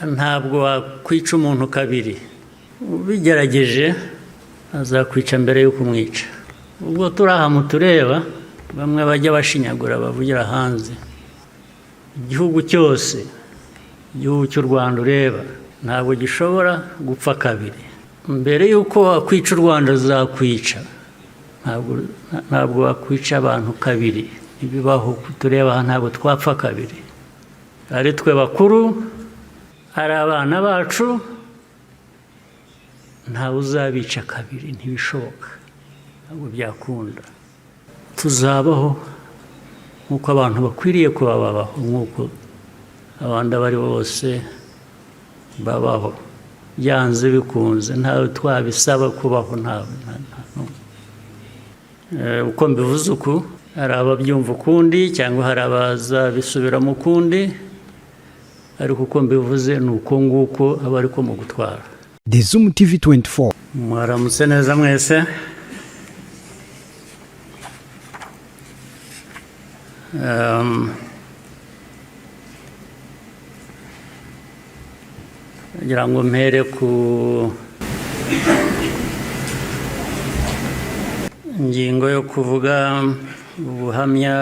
ntabwo wakwica umuntu kabiri, ubigerageje azakwica mbere yo kumwica. Ubwo turaha mutureba bamwe bajya bashinyagura bavugira hanze, igihugu cyose, igihugu cy'u Rwanda ureba ntabwo gishobora gupfa kabiri. Mbere yuko wakwica u Rwanda uzakwica, ntabwo wakwica abantu kabiri. Ibibaho tureba ntabwo twapfa kabiri, ari twe bakuru, ari abana bacu, ntawe uzabica kabiri, ntibishoboka, ntabwo byakunda. Tuzabaho nk'uko abantu bakwiriye kuba babaho, nk'uko abandi abo ari bo bose babaho, byanze bikunze, ntawe twabisaba kubaho. Uko mbivuze uku, hari ababyumva ukundi cyangwa hari abazabisubiramo ukundi, ariko uko mbivuze ni uko nguko aba ariko mu gutwara. The ZOOM TV24. Mwaramutse neza mwese. Ngira ngo mpere ku ingingo yo kuvuga ubuhamya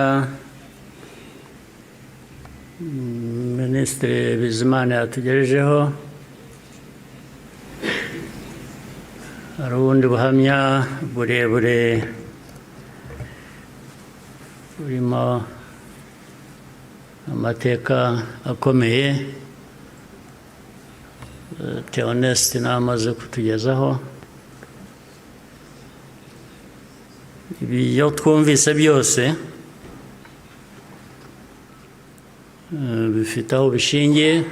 Minisitiri Bizimana yatugejejeho. Hari ubundi buhamya burebure burimo amateka akomeye Theoneste namaze kutugezaho. Ibyo twumvise byose bifite aho bishingiye,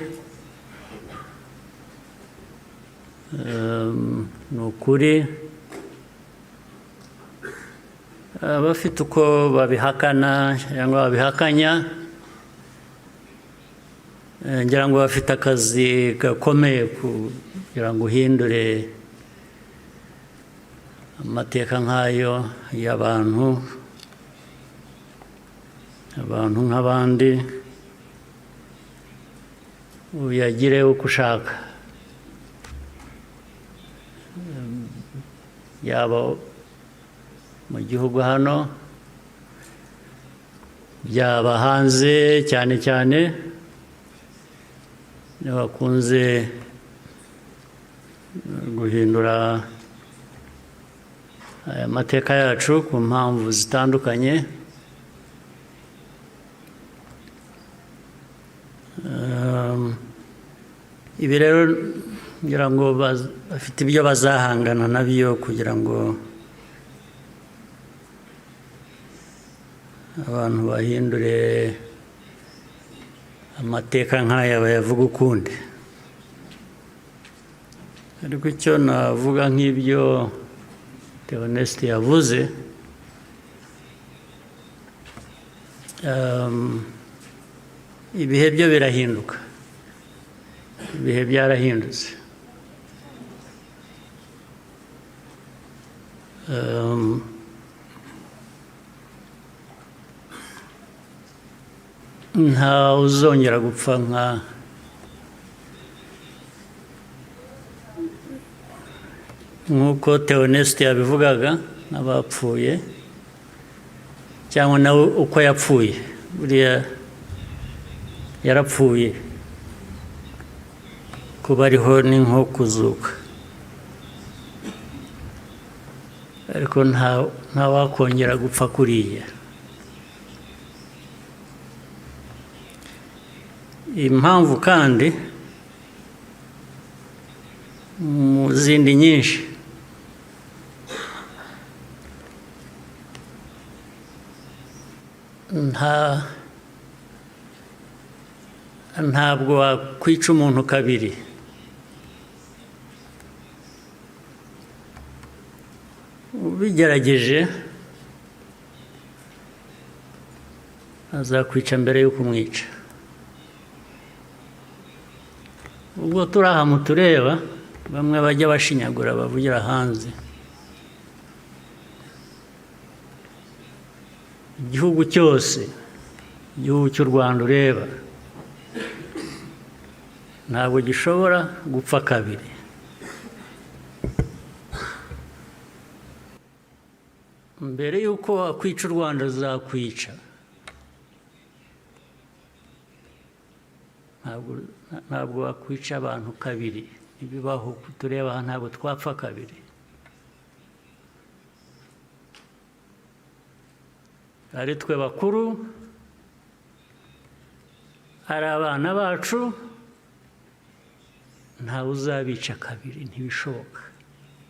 ni ukuri. Abafite uko babihakana cyangwa babihakanya, ngira ngo bafite akazi gakomeye kugira ngo uhindure amateka nk'ayo y'abantu, abantu nk'abandi, uyagire uko ushaka, yaba mu gihugu hano, byaba hanze, cyane cyane bakunze guhindura aya mateka yacu ku mpamvu zitandukanye. Ibi rero ngira ngo bafite ibyo bazahangana nabyo kugira ngo abantu bahindure amateka nk'aya bayavuga ukundi. Ariko icyo navuga nk'ibyo Theoneste yavuze, ibihe byo birahinduka, ibihe byarahindutse. Nta uzongera gupfa nk'uko Theoneste yabivugaga, n'abapfuye cyangwa nawe uko yapfuye. Buriya yarapfuye, kuba ariho ni nko kuzuka, ariko nta wakongera gupfa kuriya. Impamvu kandi mu zindi nyinshi, ntabwo wakwica umuntu kabiri. Ubigerageje azakwica mbere yo kumwica. Ubwo turaha mutureba bamwe bajya bashinyagura bavugira hanze, igihugu cyose, igihugu cy'u Rwanda ureba ntabwo gishobora gupfa kabiri. Mbere y'uko wakwica u Rwanda ruzakwica. Ntabwo wakwica abantu kabiri. Ibibaho tureba aha ntabwo twapfa kabiri. Ari twe bakuru, ari abana bacu, ntawe uzabica kabiri, ntibishoboka,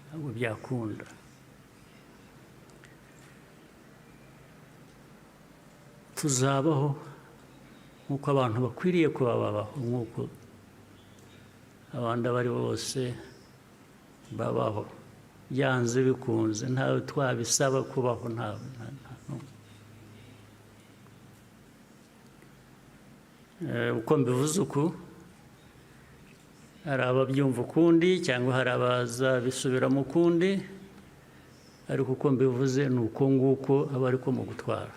ntabwo byakunda. Tuzabaho nk'uko abantu bakwiriye kuba babaho, nk'uko abandi abari bose babaho, byanze bikunze, ntawe twabisaba kubaho, uko mbivuze uku, hari ababyumva ukundi cyangwa hari abazabisubiramo ukundi, ariko uko mbivuze ni uko nguko aba ariko mu gutwara.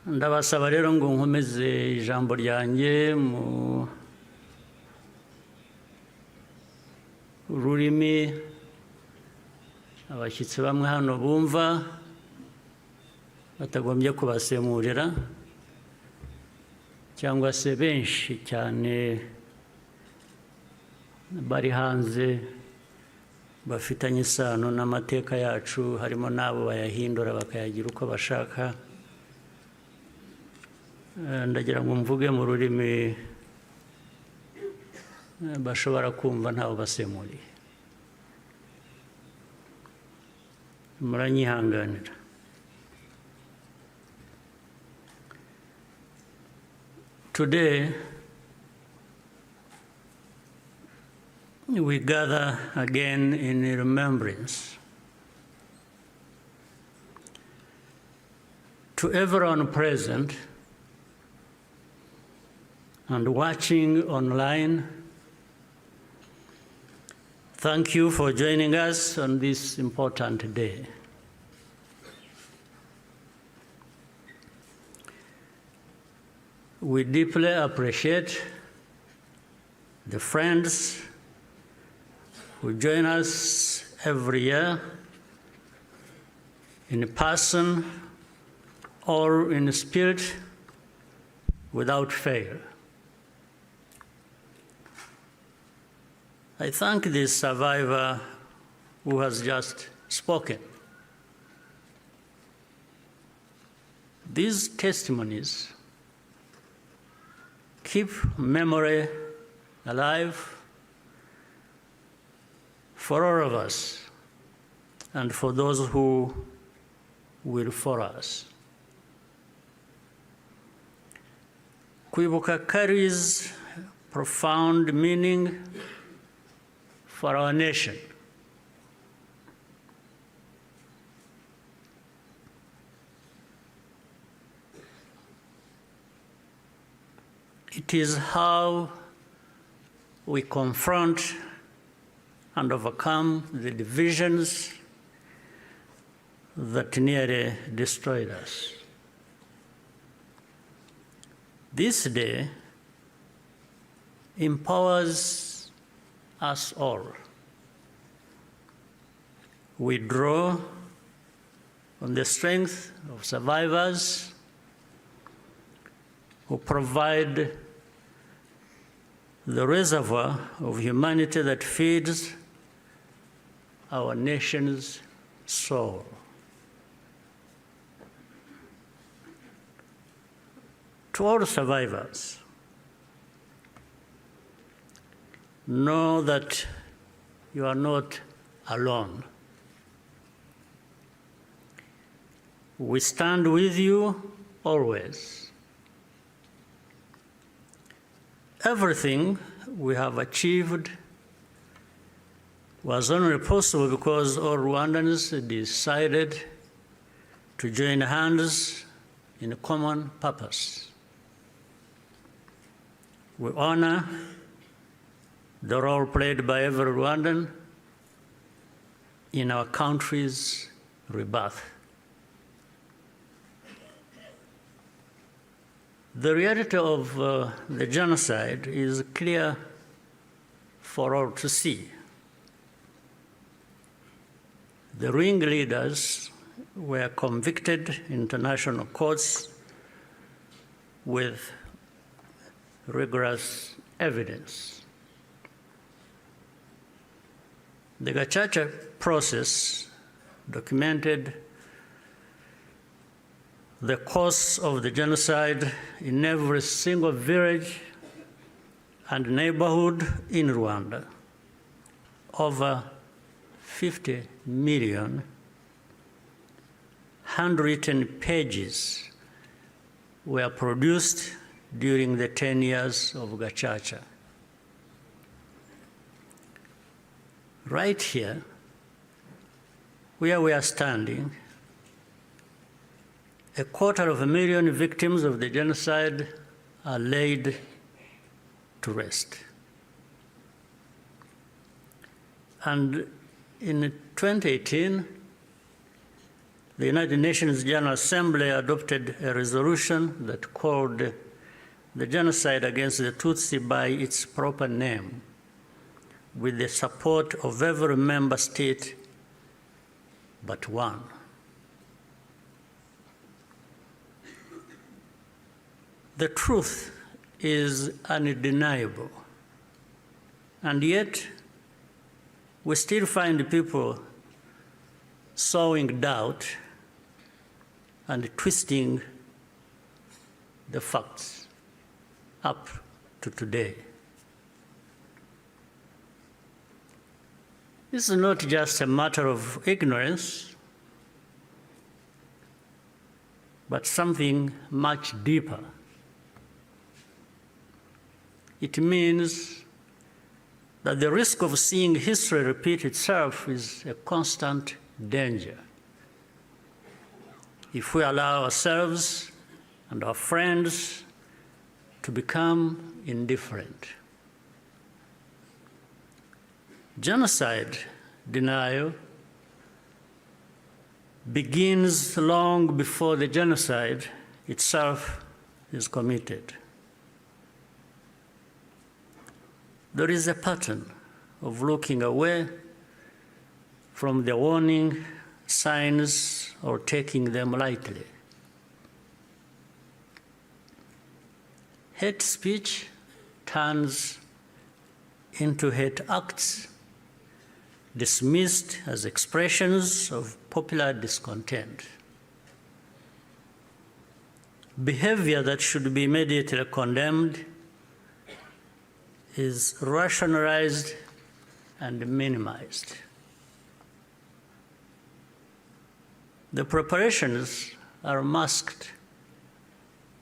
Ndabasaba rero ngo nkomeze ijambo ryanjye mu rurimi abashyitsi bamwe hano bumva, batagombye kubasemurira, cyangwa se benshi cyane bari hanze bafitanye isano n'amateka yacu, harimo n'abo bayahindura bakayagira uko bashaka. Ndagira ngo mvuge mu rurimi bashobora kumva ntawe basemuriye. Muranyihanganira. Today, we gather again in remembrance to everyone present and watching online. Thank you for joining us on this important day. We deeply appreciate the friends who join us every year in person or in spirit without fail. I thank this survivor who has just spoken. These testimonies keep memory alive for all of us and for those who will follow us. Kwibuka carries profound meaning for our nation. It is how we confront and overcome the divisions that nearly destroyed us. This day empowers us all. We draw on the strength of survivors who provide the reservoir of humanity that feeds our nation's soul. To all survivors, know that you are not alone. We stand with you always. Everything we have achieved was only possible because all Rwandans decided to join hands in a common purpose. We honor the role played by every Rwandan in our country's rebirth. The reality of the genocide is clear for all to see. The ringleaders were convicted in international courts with rigorous evidence. The Gacaca process documented the course of the genocide in every single village and neighborhood in Rwanda. Over 50 million handwritten pages were produced during the 10 years of Gacaca. Right here, where we are standing, 250,000 victims of the genocide are laid to rest. And in 2018, the United Nations General Assembly adopted a resolution that called the genocide against the Tutsi by its proper name, with the support of every member state but one. The truth is undeniable, and yet we still find people sowing doubt and twisting the facts up to today. This is not just a matter of ignorance, but something much deeper. It means that the risk of seeing history repeat itself is a constant danger. If we allow ourselves and our friends to become indifferent. Genocide denial begins long before the genocide itself is committed. There is a pattern of looking away from the warning signs or taking them lightly. Hate speech turns into hate acts, dismissed as expressions of popular discontent. Behavior that should be immediately condemned is rationalized and minimized. The preparations are masked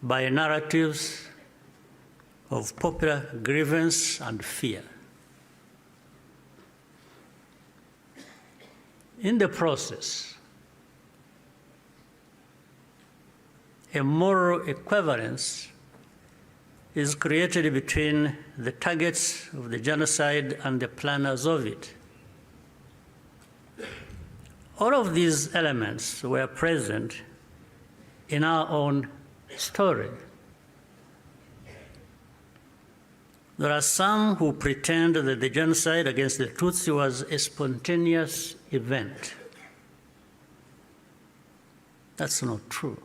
by narratives of popular grievance and fear. In the process, a moral equivalence is created between the targets of the genocide and the planners of it. All of these elements were present in our own story. There are some who pretend that the genocide against the Tutsi was a spontaneous event. That's not true.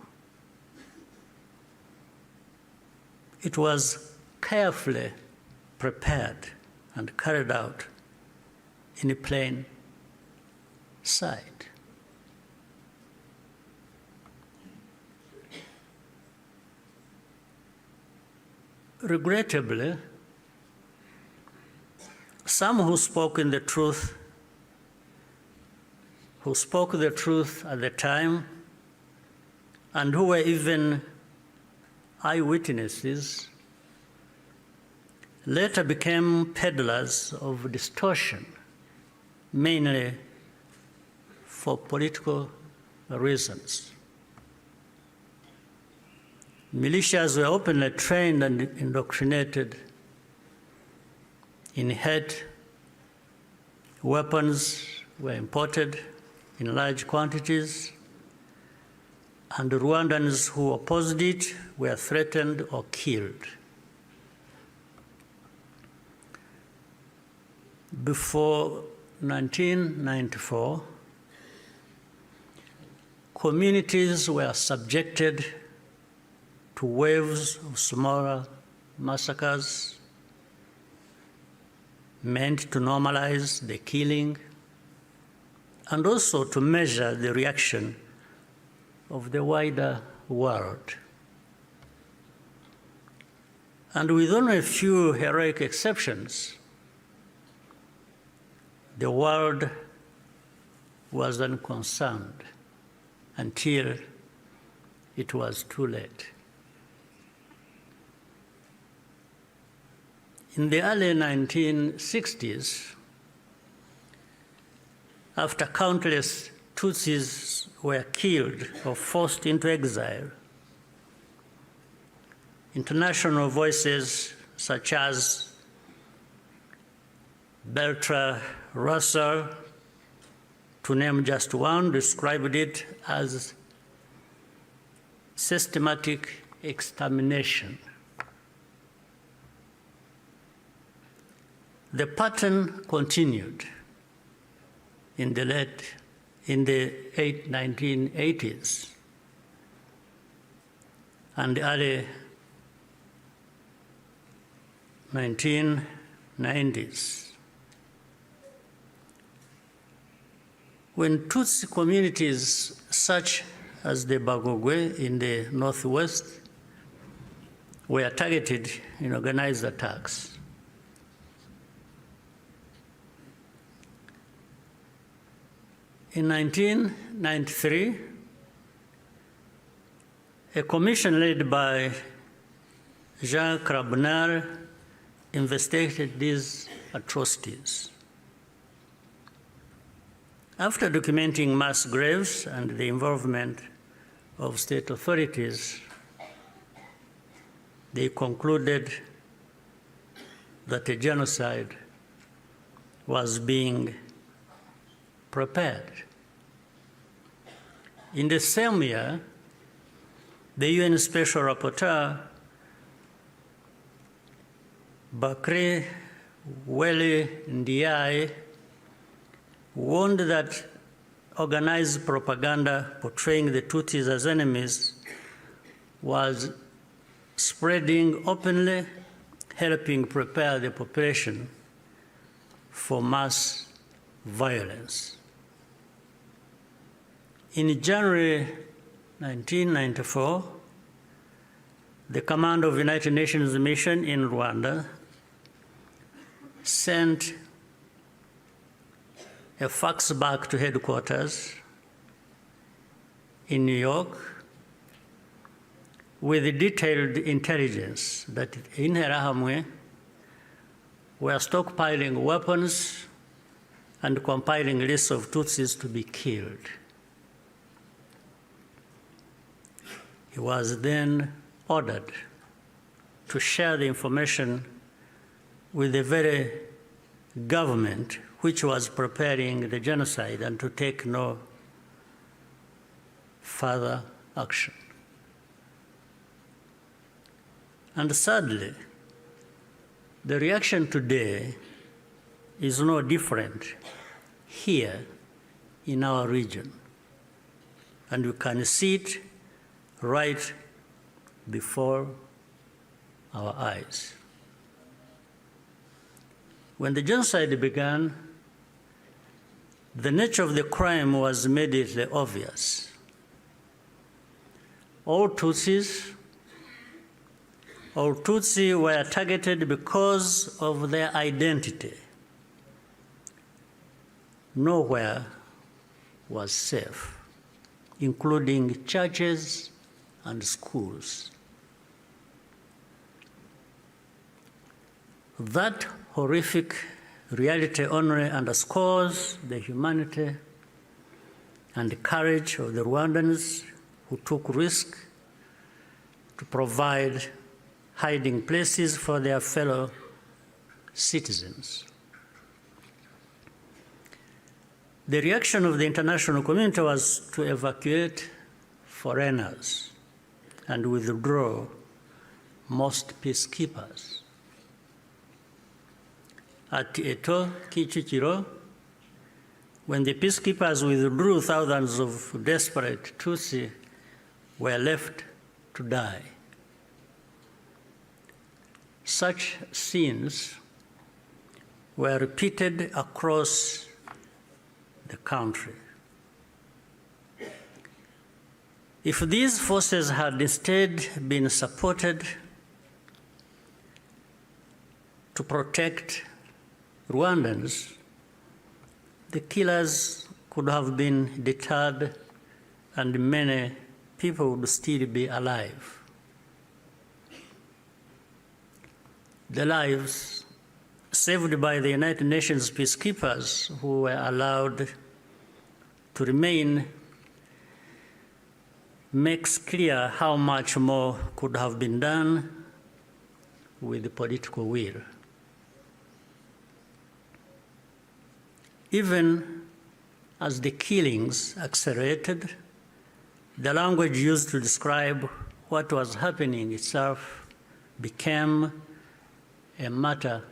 It was carefully prepared and carried out in plain sight. Regrettably, some who spoke the truth at the time, and who were even eyewitnesses, later became peddlers of distortion, mainly for political reasons. Militias were openly trained and indoctrinated in hate. Weapons were imported in large quantities, and the Rwandans who opposed it were threatened or killed. Before 1994, communities were subjected to waves of smaller massacres meant to normalize the killing and also to measure the reaction of the wider world. And with only a few heroic exceptions, the world was unconcerned until it was too late. In the early 1960s, after countless Tutsis were killed or forced into exile, international voices such as Bertrand Russell, to name just one, described it as systematic extermination. The pattern continued in the 1980s and early 1990s. When Tutsi communities such as the Bagogwe in the northwest were targeted in organized attacks, in 1993, a commission led by Jean Crabonnier investigated these atrocities. After documenting mass graves and the involvement of state authorities, they concluded that a genocide was being prepared. In the same year, the UN Special Rapporteur, Bakri Weli Ndiaye, warned that organized propaganda portraying the Tutsis as enemies was spreading openly, helping prepare the population for mass violence. In January 1994, the command of the United Nations mission in Rwanda sent a fax back to headquarters in New York with detailed intelligence that in Interahamwe were stockpiling weapons and compiling lists of Tutsis to be killed. He was then ordered to share the information with the very government which was preparing the genocide and to take no further action. And sadly, the reaction today is no different here in our region. And you can see it right before our eyes. When the genocide began, the nature of the crime was immediately obvious. All Tutsi were targeted because of their identity. Nowhere was safe, including churches and schools. That horrific reality only underscores the humanity and the courage of the Rwandans who took risk to provide hiding places for their fellow citizens. The reaction of the international community was to evacuate foreigners and withdraw most peacekeepers. At Eto, Kicukiro, when the peacekeepers withdrew, thousands of desperate Tutsi were left to die. Such scenes were repeated across the country. If these forces had instead been supported to protect Rwandans, the killers could have been deterred and many people would still be alive. The lives saved by the United Nations peacekeepers who were allowed to remain makes clear how much more could have been done with the political will. Even as the killings accelerated, the language used to describe what was happening itself became a matter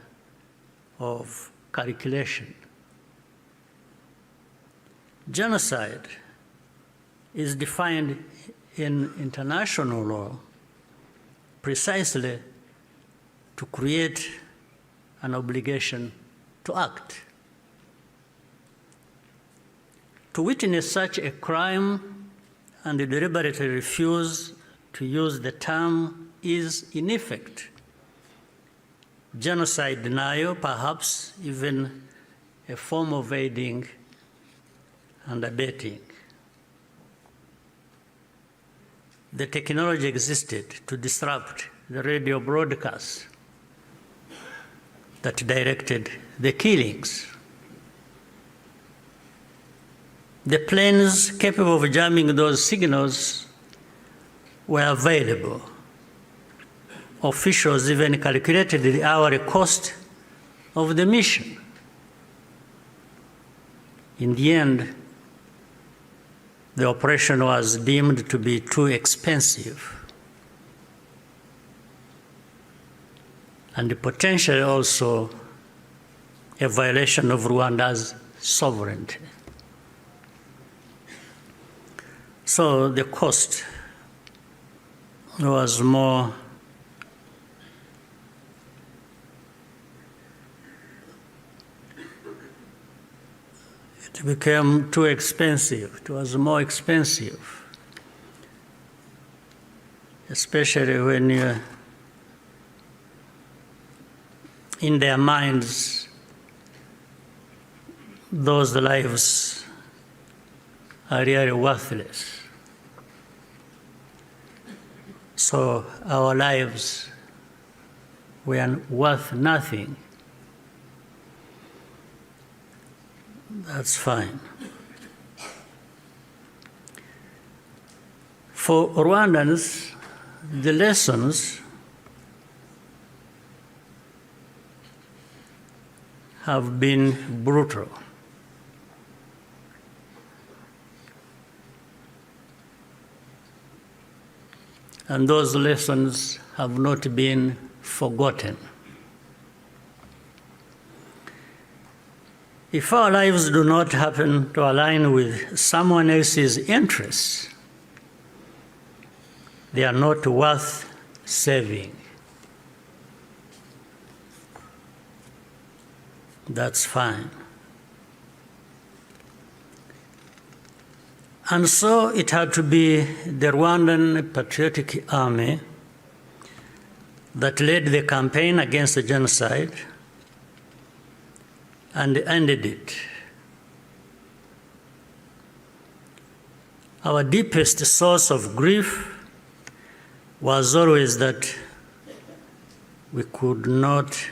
of calculation. Genocide is defined in international law precisely to create an obligation to act. To witness such a crime and deliberately refuse to use the term is, in effect, genocide denial, perhaps even a form of aiding and abetting. The technology existed to disrupt the radio broadcasts that directed the killings. The planes capable of jamming those signals were available. Officials even calculated the hourly cost of the mission. In the end, the operation was deemed to be too expensive and potentially also a violation of Rwanda's sovereignty. So the cost was more it became too expensive. It was more expensive, especially when in their minds those lives are really worthless. So our lives were worth nothing. That's fine. For Rwandans, the lessons have been brutal. And those lessons have not been forgotten. If our lives do not happen to align with someone else's interests, they are not worth saving. That's fine. And so it had to be the Rwandan Patriotic Army that led the campaign against the genocide and ended it. Our deepest source of grief was always that we could not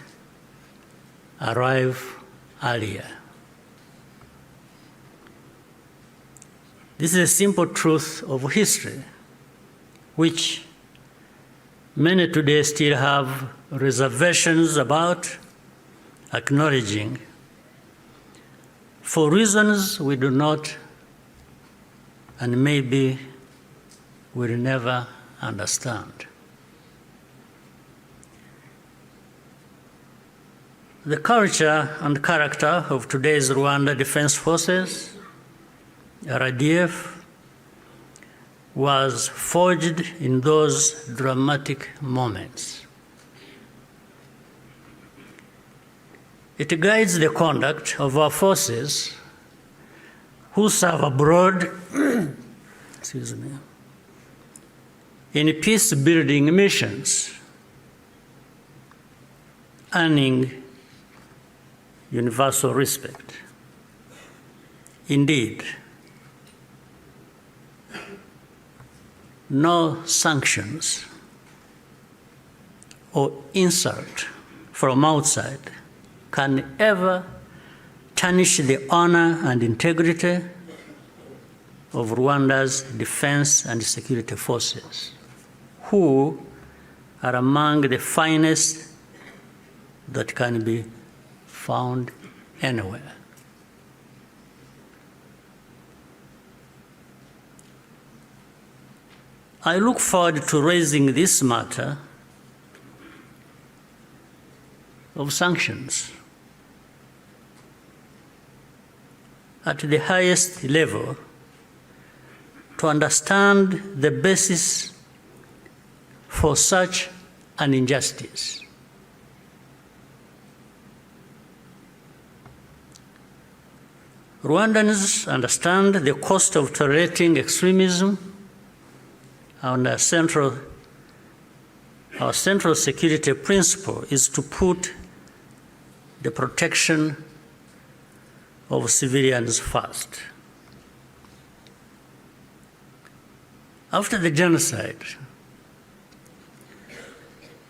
arrive earlier. This is a simple truth of history, which many today still have reservations about acknowledging, for reasons we do not and maybe will never understand. The culture and character of today's Rwanda Defense Forces, RDF, was forged in those dramatic moments. It guides the conduct of our forces who serve abroad excuse me, in peace-building missions, earning universal respect. Indeed, no sanctions or insult from outside can ever tarnish the honor and integrity of Rwanda's defense and security forces, who are among the finest that can be found anywhere. I look forward to raising this matter of sanctions at the highest level to understand the basis for such an injustice. Rwandans understand the cost of tolerating extremism, and our central security principle is to put the protection of civilians first. After the genocide,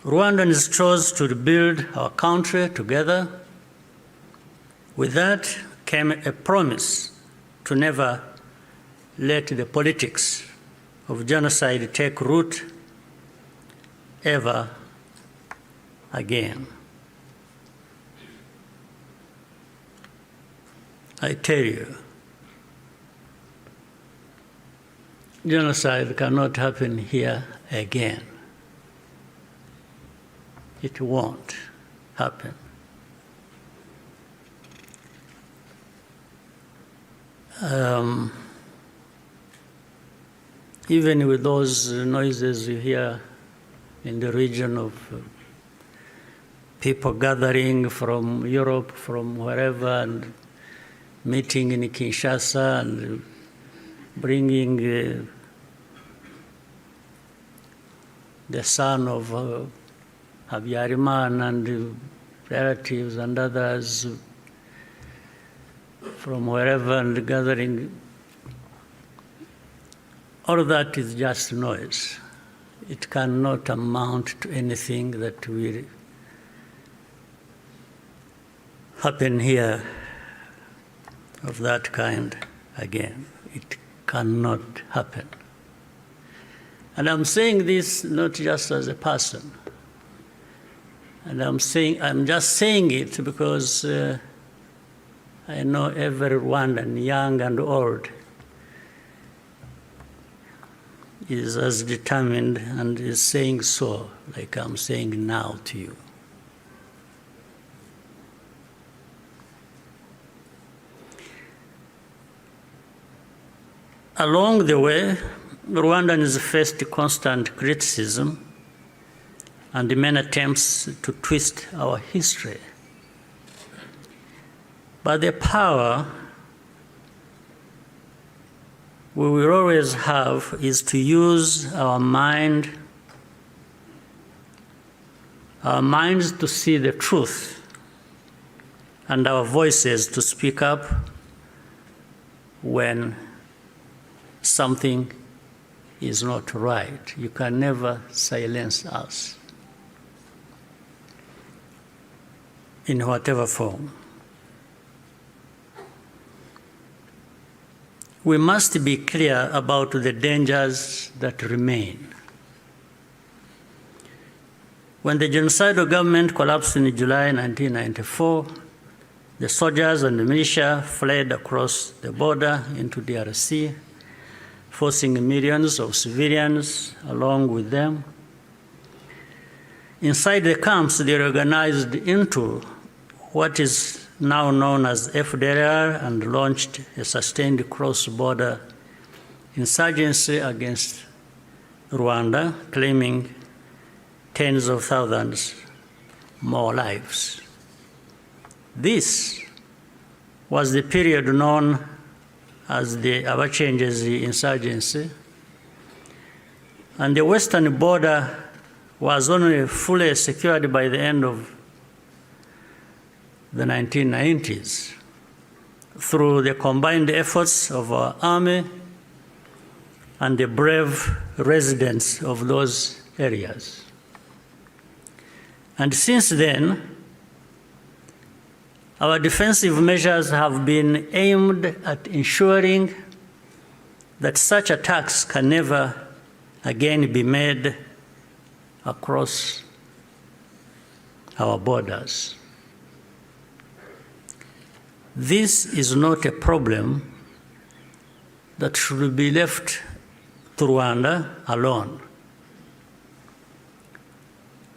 Rwandans chose to rebuild our country together. With that came a promise to never let the politics of genocide take root ever again. I tell you, genocide cannot happen here again. It won't happen. Even with those noises you hear in the region of people gathering from Europe, from wherever, and meeting in Kinshasa and bringing the son of Habyarimana and relatives and others from wherever and gathering. All of that is just noise. It cannot amount to anything that will happen here of that kind again. It cannot happen. And I'm saying this not just as a person. And I'm just saying it because I know every Rwandan, young and old, is as determined and is saying so, like I'm saying now to you. Along the way, Rwandans faced constant criticism and many attempts to twist our history. But the power we will always have is to use our minds to see the truth, and our voices to speak up when something is not right. You can never silence us in whatever form. We must be clear about the dangers that remain. When the genocidal government collapsed in July 1994, the soldiers and the militia fled across the border into DRC forcing millions of civilians along with them. Inside the camps, they were organized into what is now known as FDLR and launched a sustained cross-border insurgency against Rwanda, claiming tens of thousands more lives. This was the period known as the Abacengezi insurgency, and the western border was only fully secured by the end of the 1990s through the combined efforts of our army and the brave residents of those areas. And since then, our defensive measures have been aimed at ensuring that such attacks can never again be made across our borders. This is not a problem that should be left to Rwanda alone.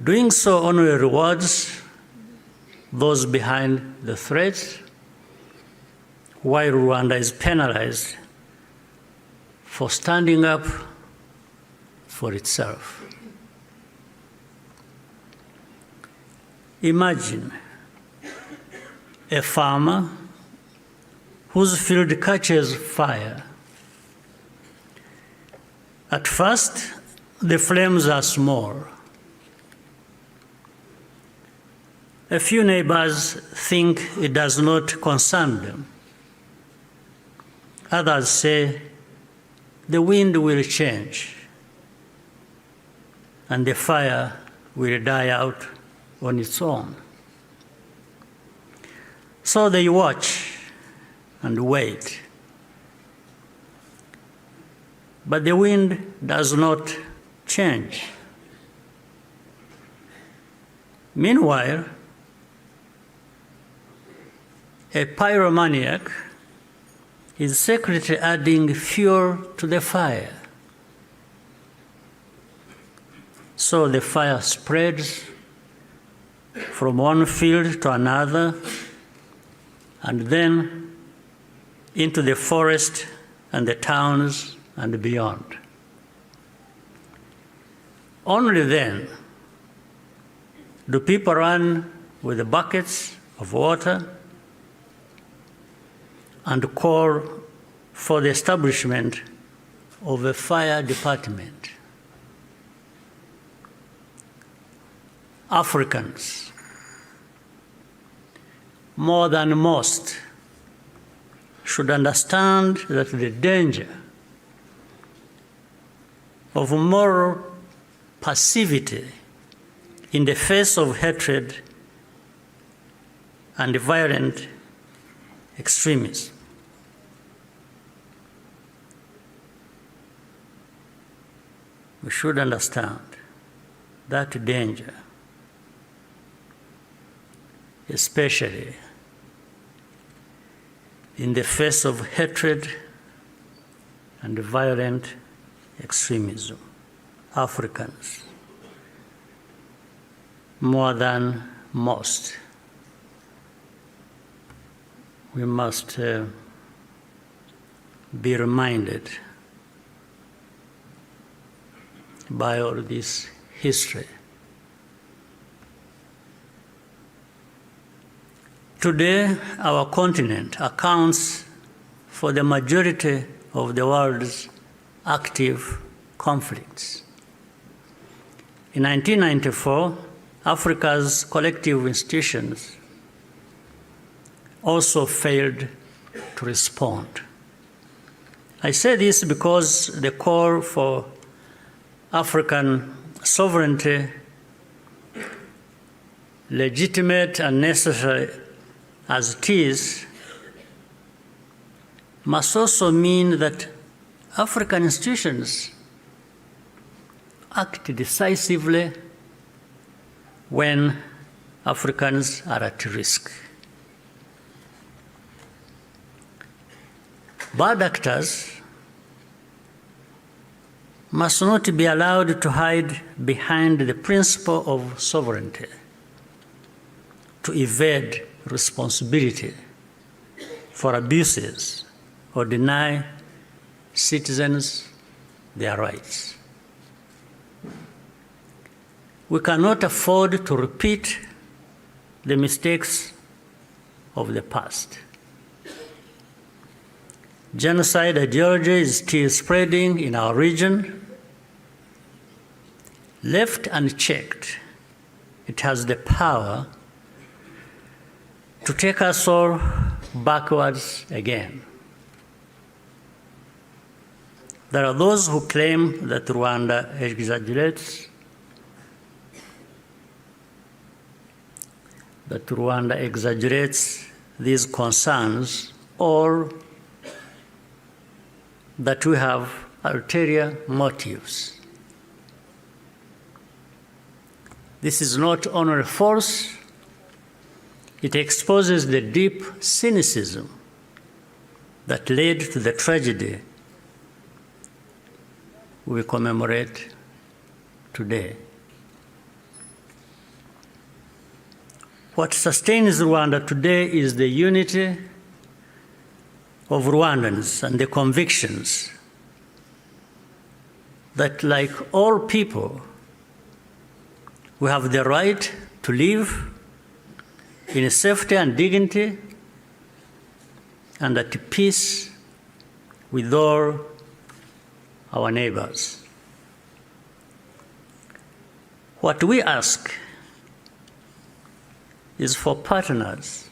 Doing so only rewards those behind the threats, while Rwanda is penalized for standing up for itself. Imagine a farmer whose field catches fire. At first, the flames are small. A few neighbors think it does not concern them. Others say the wind will change and the fire will die out on its own. So they watch and wait. But the wind does not change. Meanwhile, a pyromaniac is secretly adding fuel to the fire. So the fire spreads from one field to another, and then into the forest and the towns and beyond. Only then do people run with the buckets of water and call for the establishment of a fire department. Africans, more than most, should understand that the danger of moral passivity in the face of hatred and violent extremism. We should understand that danger, especially in the face of hatred and violent extremism. Africans, more than most, we must be reminded by all this history. Today, our continent accounts for the majority of the world's active conflicts. In 1994, Africa's collective institutions also failed to respond. I say this because the call for African sovereignty, legitimate and necessary as it is, must also mean that African institutions act decisively when Africans are at risk. Bad actors must not be allowed to hide behind the principle of sovereignty, to evade responsibility for abuses or deny citizens their rights. We cannot afford to repeat the mistakes of the past. Genocide ideology is still spreading in our region. Left unchecked, it has the power to take us all backwards again. There are those who claim that Rwanda exaggerates, these concerns, or that we have ulterior motives. This is not only false, it exposes the deep cynicism that led to the tragedy we commemorate today. What sustains Rwanda today is the unity of Rwandans and the convictions that, like all people, we have the right to live in safety and dignity and at peace with all our neighbors. What we ask is for partners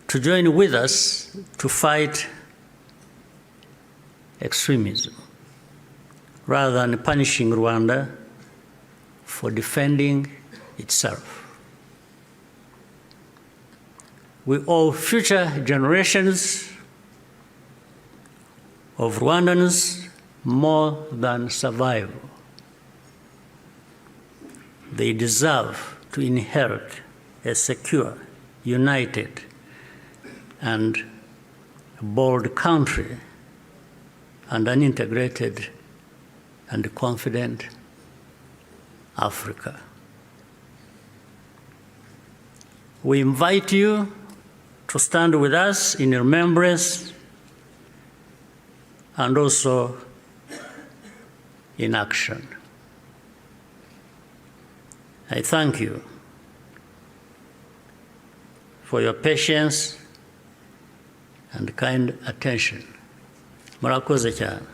to join with us to fight extremism, rather than punishing Rwanda for defending itself. We owe future generations of Rwandans more than survival. They deserve to inherit a secure, united, and bold country and an integrated and confident Africa. We invite you to stand with us in remembrance and also in action. I thank you for your patience and kind attention. Murakoze cyane.